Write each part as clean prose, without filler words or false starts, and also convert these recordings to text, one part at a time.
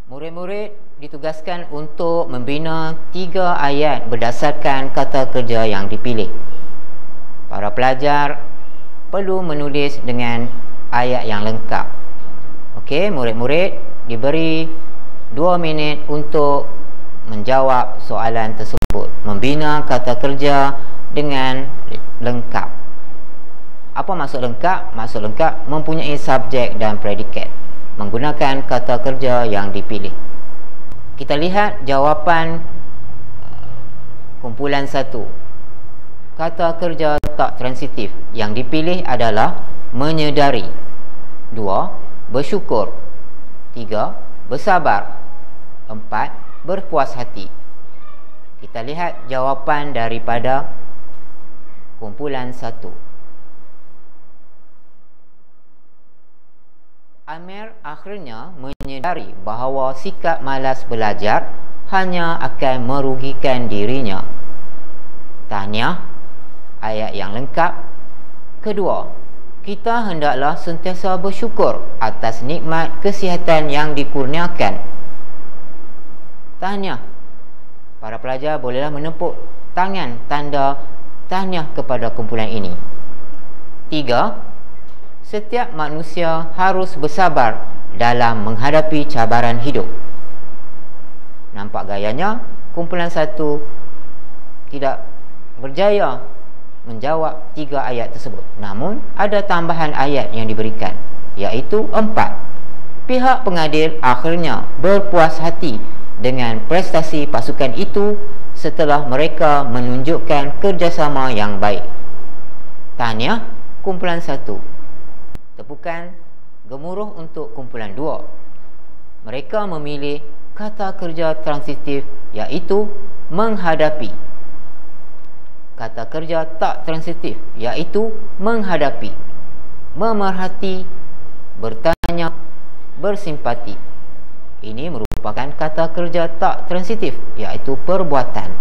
Murid-murid ditugaskan untuk membina 3 ayat berdasarkan kata kerja yang dipilih. Para pelajar perlu menulis dengan ayat yang lengkap. Okey, murid-murid diberi 2 minit untuk menjawab soalan tersebut. Membina kata kerja dengan lengkap. Apa maksud lengkap? Maksud lengkap mempunyai subjek dan predikat menggunakan kata kerja yang dipilih. Kita lihat jawapan kumpulan 1. Kata kerja tak transitif yang dipilih adalah menyedari. 2. Bersyukur. 3. Bersabar. 4. Berpuas hati. Kita lihat jawapan daripada kumpulan 1. Amir akhirnya menyedari bahawa sikap malas belajar hanya akan merugikan dirinya. Tahniah, ayat yang lengkap. Kedua, kita hendaklah sentiasa bersyukur atas nikmat kesihatan yang dikurniakan. Tahniah, para pelajar bolehlah menepuk tangan tanda tahniah kepada kumpulan ini. 3. Setiap manusia harus bersabar dalam menghadapi cabaran hidup. Nampak gayanya, kumpulan 1 tidak berjaya menjawab 3 ayat tersebut. Namun, ada tambahan ayat yang diberikan, iaitu 4. Pihak pengadil akhirnya berpuas hati dengan prestasi pasukan itu setelah mereka menunjukkan kerjasama yang baik. Tahniah, kumpulan 1. Tepukan gemuruh untuk kumpulan 2. Mereka memilih kata kerja transitif, iaitu menghadapi. Kata kerja tak transitif, iaitu menghadapi, memerhati, bertanya, bersimpati. Ini merupakan kata kerja tak transitif, iaitu perbuatan.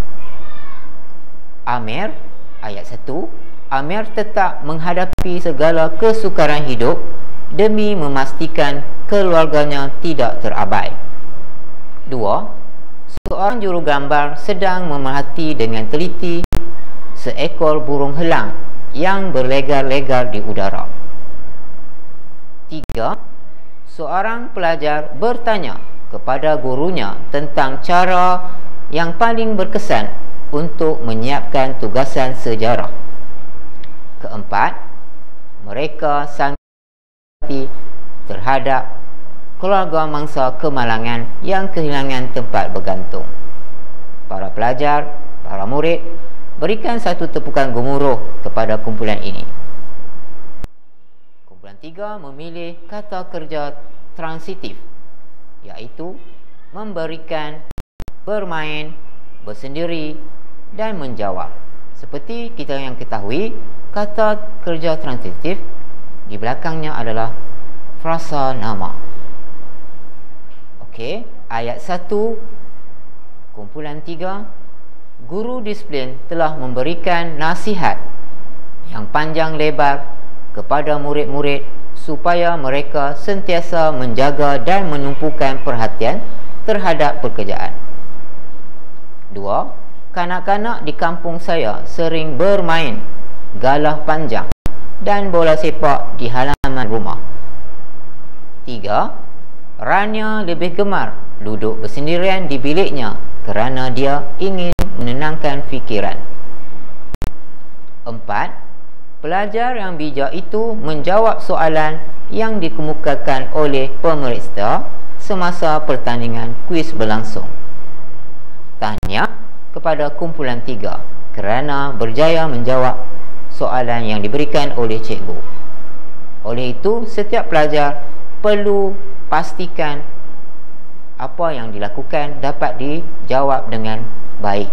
Amir, ayat 1. Amir tetap menghadapi segala kesukaran hidup demi memastikan keluarganya tidak terabai. 2. Seorang jurugambar sedang memerhati dengan teliti seekor burung helang yang berlegar-legar di udara. 3. Seorang pelajar bertanya kepada gurunya tentang cara yang paling berkesan untuk menyiapkan tugasan sejarah. 4. Mereka sangat hati terhadap keluarga mangsa kemalangan yang kehilangan tempat bergantung. Para pelajar, para murid, berikan satu tepukan gemuruh kepada kumpulan ini. Kumpulan 3 memilih kata kerja transitif, iaitu memberikan, bermain, bersendiri dan menjawab. Seperti kita yang ketahui, kata kerja transitif di belakangnya adalah frasa nama. Okey, ayat 1 kumpulan 3. Guru disiplin telah memberikan nasihat yang panjang lebar kepada murid-murid supaya mereka sentiasa menjaga dan menumpukan perhatian terhadap pekerjaan. 2. Kanak-kanak di kampung saya sering bermain galah panjang dan bola sepak di halaman rumah. 3. Rania lebih gemar duduk bersendirian di biliknya kerana dia ingin menenangkan fikiran. 4. Pelajar yang bijak itu menjawab soalan yang dikemukakan oleh pemeriksa semasa pertandingan kuis berlangsung. Tahniah kepada kumpulan 3 kerana berjaya menjawab soalan yang diberikan oleh cikgu. Oleh itu, setiap pelajar perlu pastikan apa yang dilakukan dapat dijawab dengan baik.